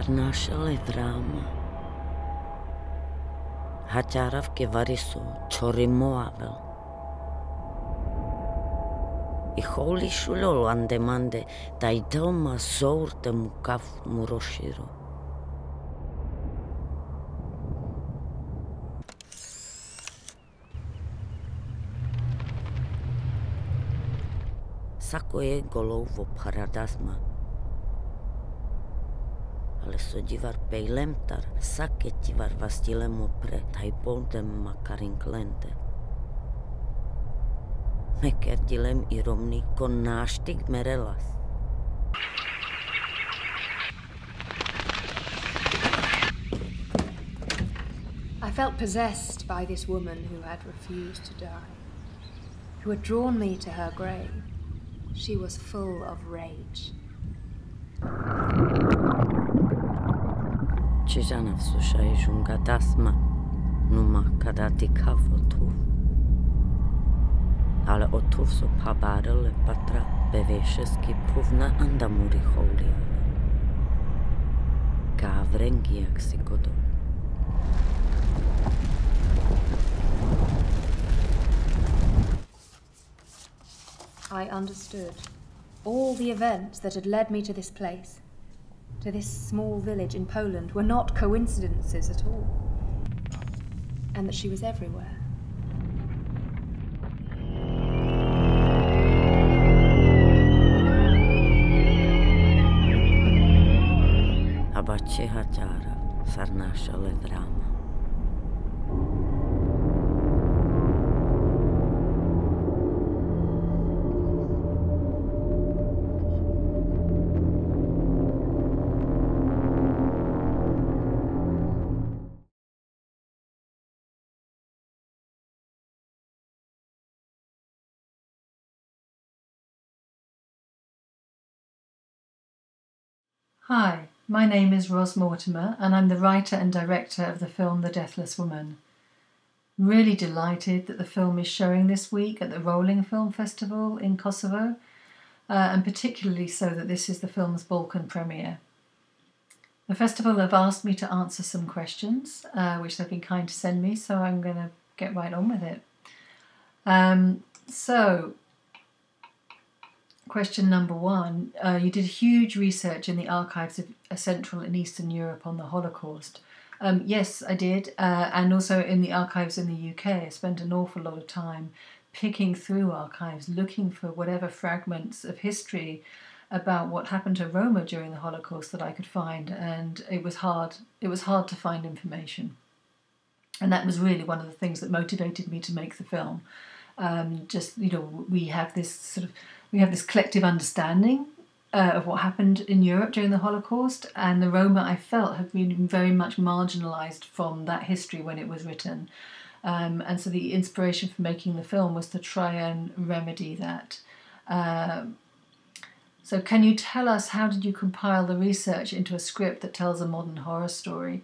Sarnașale drama. Haťarav ke variso čorimoavel. I holi šulol andemande taj doma zourte mu kaf mu roširo. Sako je golovo paradasma. Ale sodivar peilemtar saketivar vastilemo pre taipondem makarinklente. Mekerdilem I Romni kon naštig merelas. I felt possessed by this woman who had refused to die, who had drawn me to her grave. She was full of rage. Čižana vsušaj žunga dasma, numa kada ti kavotu. Ale otuv so pabarele patra bevešeski puvna andamuri holiave. Gavrengiak si godo. I understood all the events that had led me to this place, to this small village in Poland, were not coincidences at all, and that she was everywhere. Abače haťara sarnašale drama. Hi, my name is Roz Mortimer and I'm the writer and director of the film The Deathless Woman. Really delighted that the film is showing this week at the Rolling Film Festival in Kosovo, and particularly so that this is the film's Balkan premiere. The festival have asked me to answer some questions, which they've been kind to send me, so I'm going to get right on with it. Question number one, you did huge research in the archives of Central and Eastern Europe on the Holocaust. Yes, I did, and also in the archives in the UK. I spent an awful lot of time picking through archives, looking for whatever fragments of history about what happened to Roma during the Holocaust that I could find, and it was hard to find information. And that was really one of the things that motivated me to make the film. We have this collective understanding of what happened in Europe during the Holocaust, and the Roma, I felt, have been very much marginalised from that history when it was written. And so the inspiration for making the film was to try and remedy that. So can you tell us, how did you compile the research into a script that tells a modern horror story?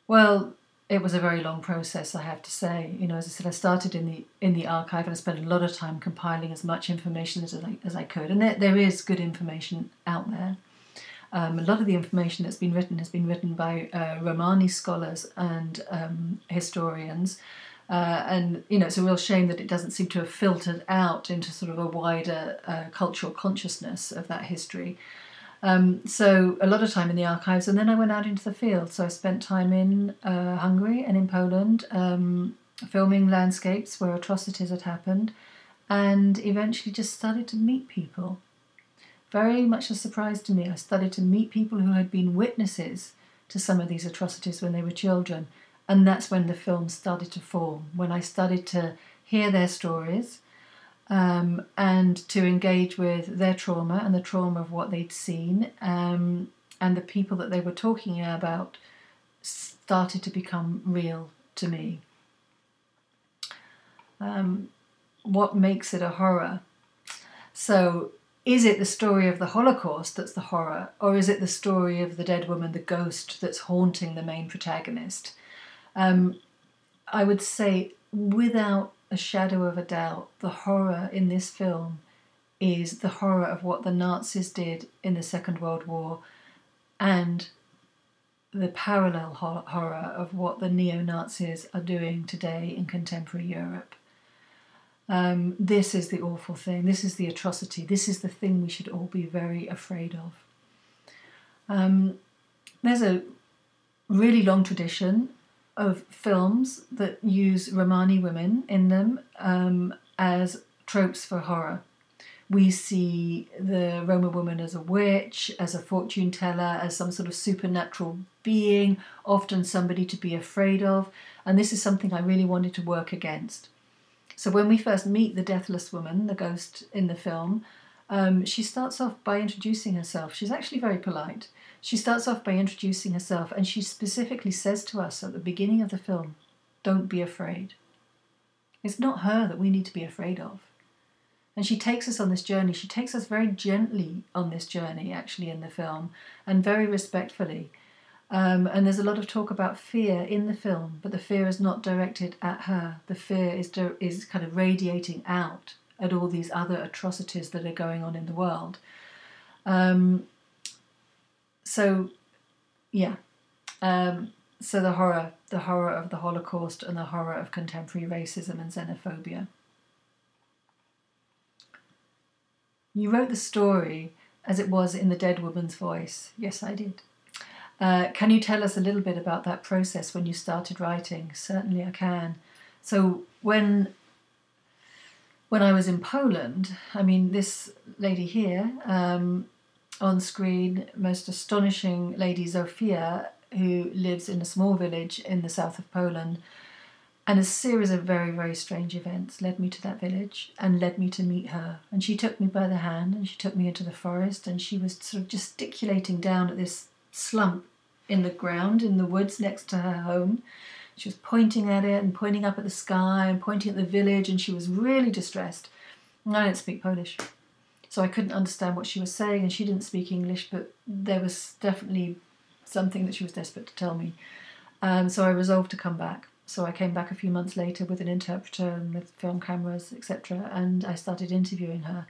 Well, it was a very long process, I have to say. You know, as I said, I started in the archive and I spent a lot of time compiling as much information as I could. And there is good information out there. A lot of the information that's been written has been written by Romani scholars and historians. And, you know, it's a real shame that it doesn't seem to have filtered out into sort of a wider cultural consciousness of that history. So a lot of time in the archives, and then I went out into the field. So I spent time in Hungary and in Poland, filming landscapes where atrocities had happened, and eventually just started to meet people. Very much a surprise to me. I started to meet people who had been witnesses to some of these atrocities when they were children, and that's when the film started to form, when I started to hear their stories, and to engage with their trauma and the trauma of what they'd seen, and the people that they were talking about started to become real to me. What makes it a horror? So, is it the story of the Holocaust that's the horror, or is it the story of the dead woman, the ghost, that's haunting the main protagonist? I would say, without a shadow of a doubt, the horror in this film is the horror of what the Nazis did in the Second World War, and the parallel horror of what the neo-Nazis are doing today in contemporary Europe. This is the awful thing. This is the atrocity. This is the thing we should all be very afraid of. There's a really long tradition of films that use Romani women in them as tropes for horror. We see the Roma woman as a witch, as a fortune teller, as some sort of supernatural being, often somebody to be afraid of, and this is something I really wanted to work against. So when we first meet the Deathless Woman, the ghost in the film, she starts off by introducing herself. She's actually very polite. She starts off by introducing herself, and she specifically says to us at the beginning of the film, "Don't be afraid." It's not her that we need to be afraid of. And she takes us on this journey. She takes us very gently on this journey, actually, in the film, and very respectfully. And there's a lot of talk about fear in the film, but the fear is not directed at her. The fear is kind of radiating out at all these other atrocities that are going on in the world. So the horror of the Holocaust and the horror of contemporary racism and xenophobia. You wrote the story as it was in the dead woman's voice. Yes, I did. Can you tell us a little bit about that process when you started writing? Certainly I can. So when I was in Poland, I mean, this lady here, on screen, most astonishing lady Zofia, who lives in a small village in the south of Poland, and a series of very, very strange events led me to that village and led me to meet her. And she took me by the hand and she took me into the forest, and she was sort of gesticulating down at this slump in the ground in the woods next to her home. She was pointing at it and pointing up at the sky and pointing at the village, and she was really distressed. And I don't speak Polish, so I couldn't understand what she was saying, and she didn't speak English, but there was definitely something that she was desperate to tell me. So I resolved to come back. So I came back a few months later with an interpreter and with film cameras, etc., and I started interviewing her.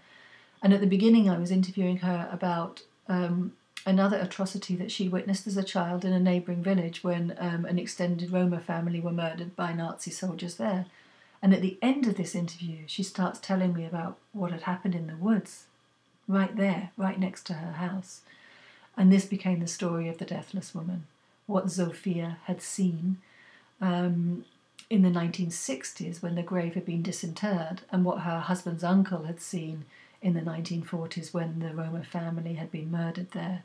And at the beginning I was interviewing her about another atrocity that she witnessed as a child in a neighbouring village when an extended Roma family were murdered by Nazi soldiers there. And at the end of this interview, she starts telling me about what had happened in the woods, right there, right next to her house. And this became the story of the Deathless Woman, what Zofia had seen in the 1960s when the grave had been disinterred, and what her husband's uncle had seen in the 1940s when the Roma family had been murdered there.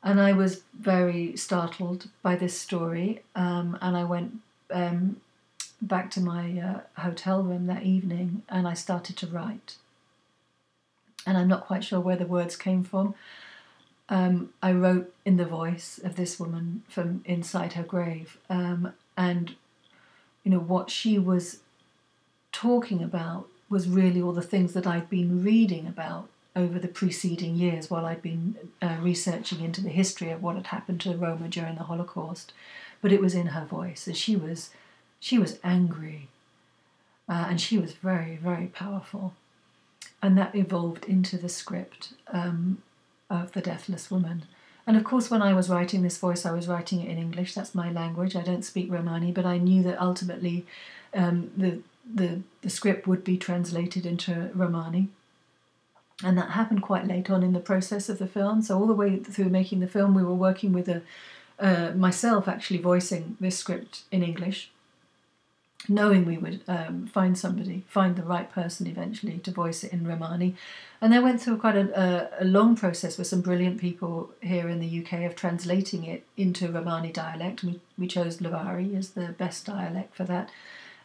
And I was very startled by this story, and I went back to my hotel room that evening and I started to write. And I'm not quite sure where the words came from. I wrote in the voice of this woman from inside her grave, and you know what she was talking about was really all the things that I'd been reading about over the preceding years while I'd been researching into the history of what had happened to the Roma during the Holocaust. But it was in her voice, and she was angry, and she was very, very powerful, and that evolved into the script of The Deathless Woman. And of course, when I was writing this voice, I was writing it in English. That's my language. I don't speak Romani, but I knew that ultimately the script would be translated into Romani. And that happened quite late on in the process of the film. So all the way through making the film, we were working with myself actually voicing this script in English, knowing we would find the right person eventually to voice it in Romani. And I went through quite a long process with some brilliant people here in the UK of translating it into Romani dialect. We chose Lavari as the best dialect for that.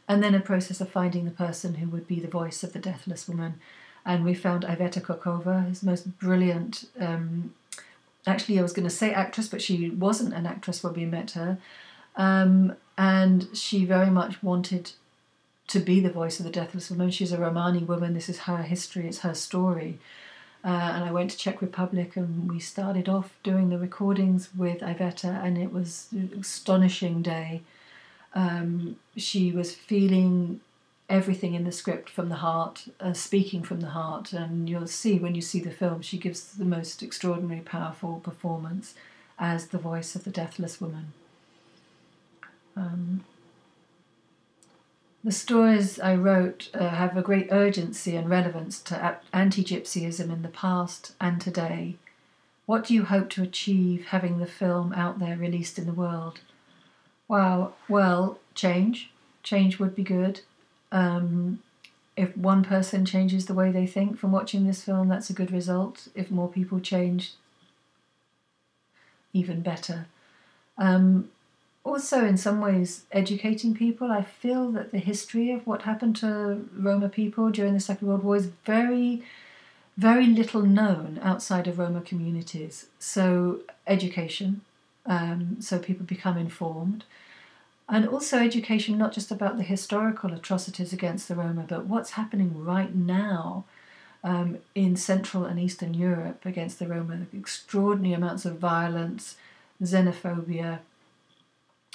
And then a process of finding the person who would be the voice of the Deathless Woman. And we found Iveta Kokova, his most brilliant, actually I was going to say actress, but she wasn't an actress when we met her. And she very much wanted to be the voice of the Deathless Woman. She's a Romani woman. This is her history. It's her story. And I went to Czech Republic, and we started off doing the recordings with Iveta, and it was an astonishing day. She was feeling everything in the script from the heart, speaking from the heart, and you'll see when you see the film, she gives the most extraordinary, powerful performance. as the voice of the Deathless Woman. The stories I wrote have a great urgency and relevance to anti-gypsyism in the past and today. What do you hope to achieve having the film out there released in the world? Wow, well, change. Change would be good. If one person changes the way they think from watching this film, that's a good result. If more people change, even better. Also, in some ways, educating people. I feel that the history of what happened to Roma people during the Second World War is very, very little known outside of Roma communities. So education, so people become informed. And also education, not just about the historical atrocities against the Roma, but what's happening right now in Central and Eastern Europe against the Roma. Extraordinary amounts of violence, xenophobia,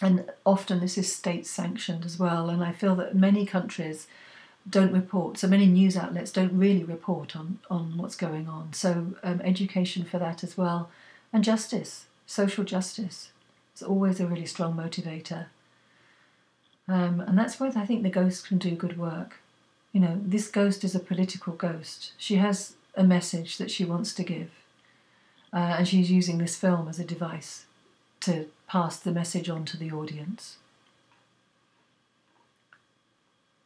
and often this is state-sanctioned as well. And I feel that many countries don't report, so many news outlets don't really report on what's going on. So education for that as well. And justice, social justice. It's always a really strong motivator. And that's where I think the ghost can do good work. You know, this ghost is a political ghost. She has a message that she wants to give. And she's using this film as a device to pass the message on to the audience.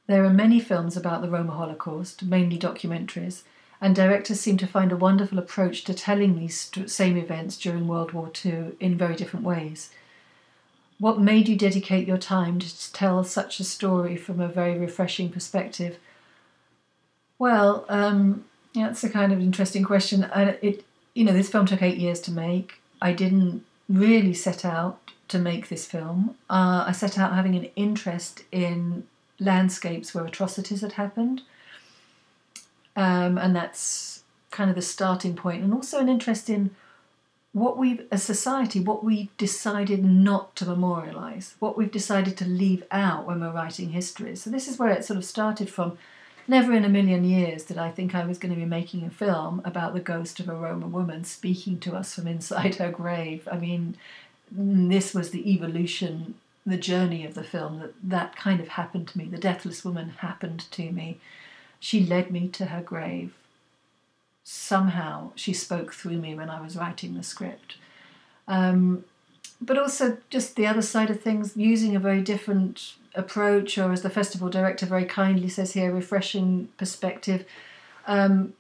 There are many films about the Roma Holocaust, mainly documentaries, and directors seem to find a wonderful approach to telling these same events during World War II in very different ways. What made you dedicate your time to tell such a story from a very refreshing perspective? Well, that's a kind of interesting question. This film took 8 years to make. I didn't really set out to make this film. I set out having an interest in landscapes where atrocities had happened. And that's kind of the starting point. And also an interest in what we've decided not to memorialise, what we've decided to leave out when we're writing history. So this is where it sort of started from. Never in a million years did I think I was going to be making a film about the ghost of a Roma woman speaking to us from inside her grave. I mean, this was the evolution, the journey of the film, that kind of happened to me. The Deathless Woman happened to me. She led me to her grave. Somehow she spoke through me when I was writing the script. But also just the other side of things, using a very different approach, or as the festival director very kindly says here, refreshing perspective. I'm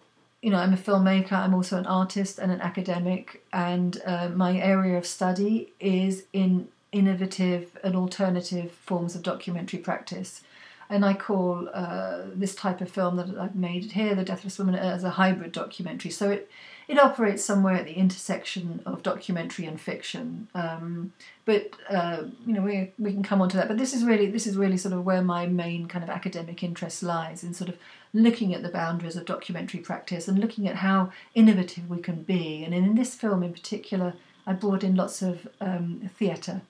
a filmmaker, I'm also an artist and an academic, and my area of study is in innovative and alternative forms of documentary practice. And I call this type of film that I've made here, The Deathless Woman, as a hybrid documentary. So it operates somewhere at the intersection of documentary and fiction. We can come on to that. But this is really sort of where my main kind of academic interest lies, in sort of looking at the boundaries of documentary practice and looking at how innovative we can be. And in this film in particular, I brought in lots of theatre,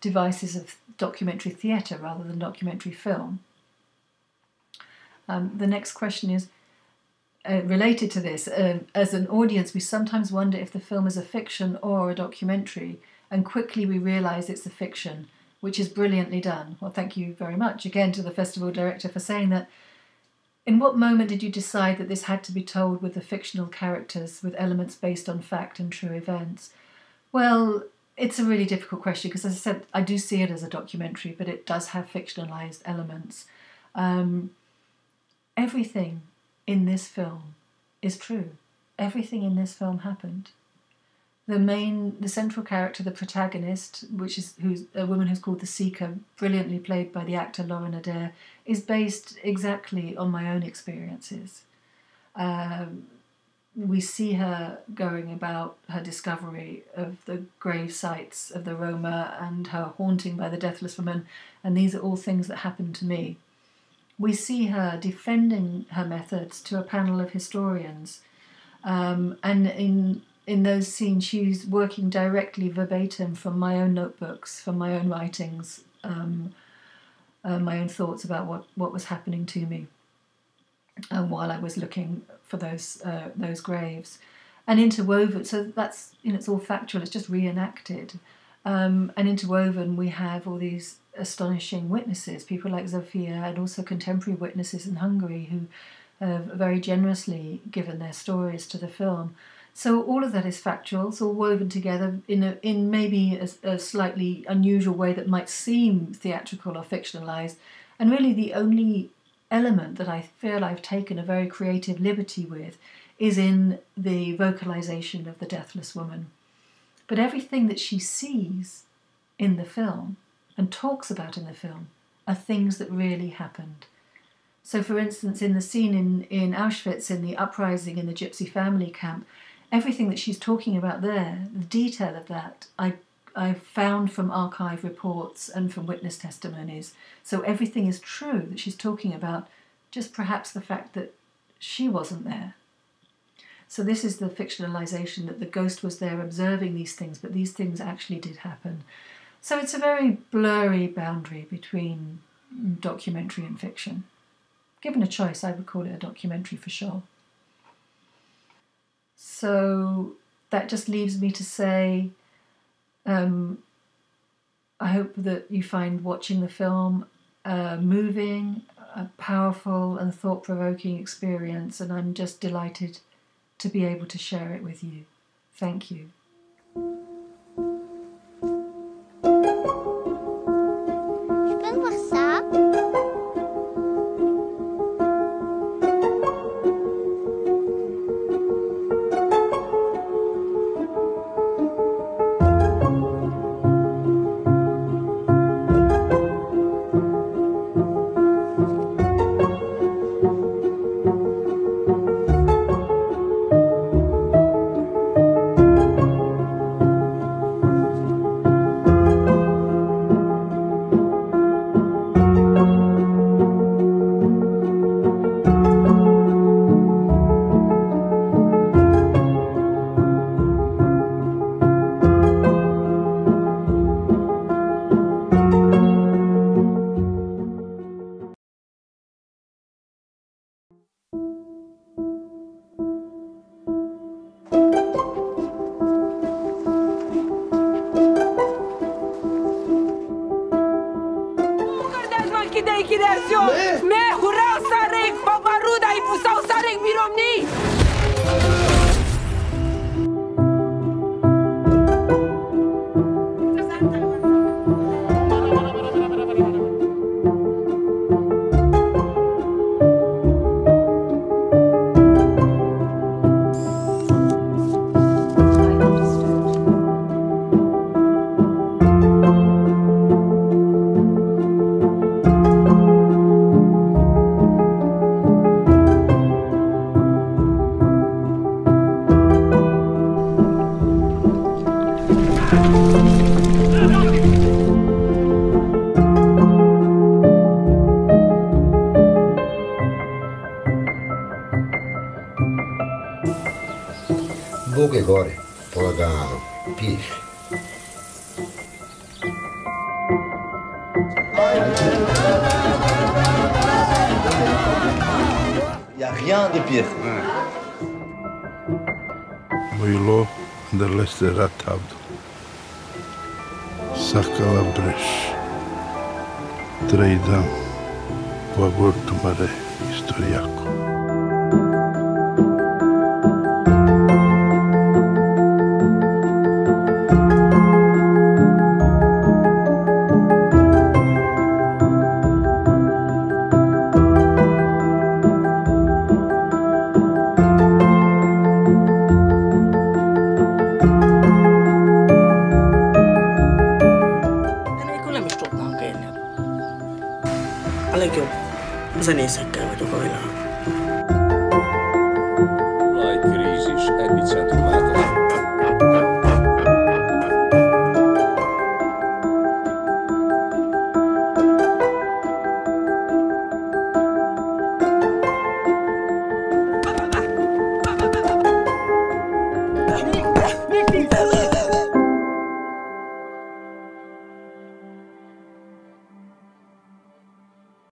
devices of documentary theatre rather than documentary film. The next question is related to this. As an audience, we sometimes wonder if the film is a fiction or a documentary, and quickly we realise it's a fiction, which is brilliantly done. Well, thank you very much again to the festival director for saying that. In what moment did you decide that this had to be told with the fictional characters, with elements based on fact and true events? Well, it's a really difficult question because, as I said, I do see it as a documentary, but it does have fictionalised elements. Everything in this film is true. Everything in this film happened. The central character, the protagonist, who's a woman who's called the Seeker, brilliantly played by the actor Lauren Adair, is based exactly on my own experiences. We see her going about her discovery of the grave sites of the Roma and her haunting by the Deathless Woman, and these are all things that happened to me. We see her defending her methods to a panel of historians, and in those scenes she's working directly verbatim from my own notebooks, from my own writings, my own thoughts about what was happening to me while I was looking for those graves. And interwoven, so that's, it's all factual, it's just reenacted. And interwoven, we have all these astonishing witnesses, people like Zofia, and also contemporary witnesses in Hungary who have very generously given their stories to the film. So all of that is factual. It's all woven together in maybe a slightly unusual way that might seem theatrical or fictionalized. And really the only element that I feel I've taken a very creative liberty with is in the vocalization of the Deathless Woman. But everything that she sees in the film and talks about in the film are things that really happened. So for instance, in the scene in Auschwitz, in the uprising in the Gypsy family camp, everything that she's talking about there, the detail of that, I found from archive reports and from witness testimonies. So everything is true that she's talking about, just perhaps the fact that she wasn't there. So this is the fictionalization, that the ghost was there observing these things, but these things actually did happen. So it's a very blurry boundary between documentary and fiction. Given a choice, I would call it a documentary for sure. So that just leaves me to say, I hope that you find watching the film a moving, a powerful and thought-provoking experience, and I'm just delighted to be able to share it with you. Thank you. Boge gore, polagano, piši. Il n'y a rien de pire. Bilo da leste ratavdu. Sakala breš. Treidam u abortu mare istorijako. Reziserka vagyok a világon.